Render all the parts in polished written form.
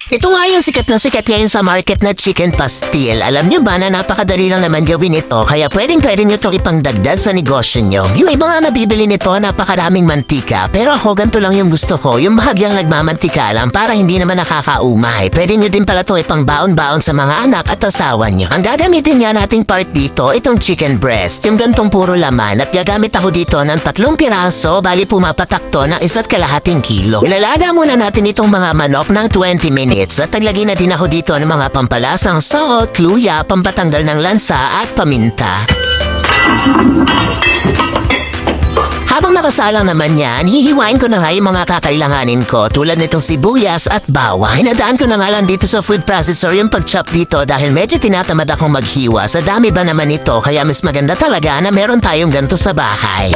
Ito nga yung sikat na sikat ngayon sa market na chicken pastil. Alam nyo ba na napakadali lang naman gawin ito, kaya pwedeng-pwede nyo itong ipangdagdag sa negosyo nyo. Yung iba nga nabibili nito, napakaraming mantika. Pero ako ganito lang yung gusto ko, yung bahagyang nagmamantika lang para hindi naman nakakaumay. Pwede nyo din pala itong ipang-baon-baon sa mga anak at asawa nyo. Ang gagamitin nga nating part dito, itong chicken breast, yung gantong puro laman. At gagamit ako dito ng 3 piraso, bali pumapatak to ng 1.5 kilo. Ilalaga muna natin itong mga manok ng 20 minutes. At naglagay na din ako dito ng mga pampalasang salt, luya, pampatanggal ng lansa at paminta. Habang nakasalang naman yan, hihiwain ko na nga yung mga kakailanganin ko tulad nitong sibuyas at bawang. Hinadaan ko na nga lang dito sa food processor yung pag-chop dito dahil medyo tinatamad akong maghiwa. Sa dami ba naman ito, kaya mas maganda talaga na meron tayong ganito sa bahay.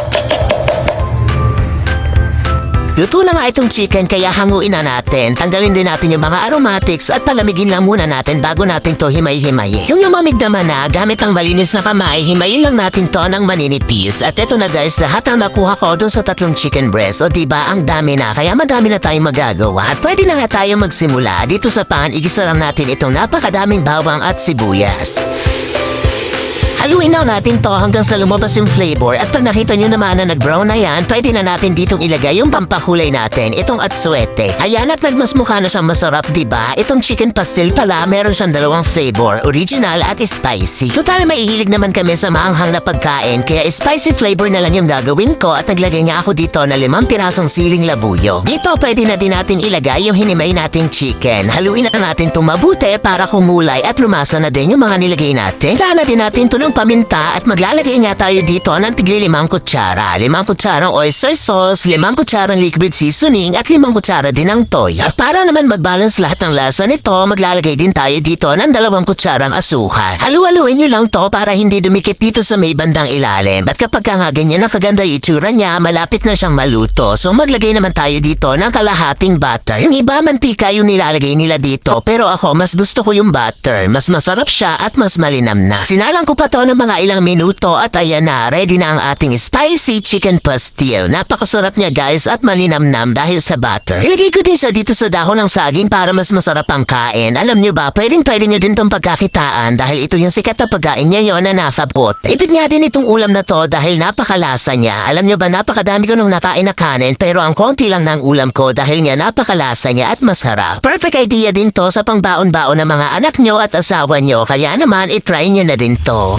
Luto na nga itong chicken kaya hanguin na natin. Tanggalin din natin yung mga aromatics at palamigin lang muna natin bago natin to himay-himayin. Yung lumamig naman na, gamit ang malinis na kamay, himayin lang natin to ng maninipis. At eto na guys, lahat ang nakuha ko dun sa 3 chicken breast. O diba, ang dami na, kaya madami na tayong magagawa. At pwede na nga tayong magsimula. Dito sa pan, igisa lang natin itong napakadaming bawang at sibuyas. Haluin na natin to hanggang sa lumabas yung flavor at pag nakita nyo naman na nag-brown na yan, pwede na natin ditong ilagay yung pampakulay natin, itong atsuete. Ayan at nagmasmukha na siyang masarap, diba? Itong chicken pastil pala, meron siyang 2 flavor, original at spicy. Total maihilig naman kami sa maanghang na pagkain, kaya spicy flavor na lang yung gagawin ko at naglagay nga ako dito na 5 pirasong siling labuyo. Dito pwede na din natin ilagay yung hinimay nating chicken. Haluin na natin itong mabuti para kumulay at lumasa na din yung mga nilagay natin. Daan na din natin ito ng paminta at maglalagay nga tayo dito ng tigli 5 kutsara. 5 kutsarang oyster sauce, 5 kutsarang liquid seasoning at 5 kutsara din ng toyo. At para naman mag-balance lahat ng lasa nito, maglalagay din tayo dito ng 2 kutsarang asukal. Halu-haluin nyo lang to para hindi dumikit dito sa may bandang ilalim. At kapag nga ganyan nakaganda yung itsura niya, malapit na siyang maluto. So maglagay naman tayo dito ng kalahating butter. Yung iba mantika yung nilalagay nila dito, pero ako mas gusto ko yung butter. Mas masarap siya at mas malinam na. Sinalang ko pa to ng mga ilang minuto at ayan na, ready na ang ating spicy chicken pastil. Napakasarap niya guys at malinamnam dahil sa butter. Ilagay ko din siya dito sa dahon ng saging para mas masarap ang kain. Alam nyo ba, pwede nyo din itong pagkakitaan dahil ito yung sikat na pagkain ngayon na nasa pot. Ipid nga din itong ulam na to dahil napakalasa niya. Alam nyo ba, napakadami ko nung nakain na kanin pero ang konti lang ng ulam ko dahil nga napakalasa niya at masarap. Perfect idea din to sa pangbaon-baon ng mga anak nyo at asawa nyo, kaya naman itry nyo na din to.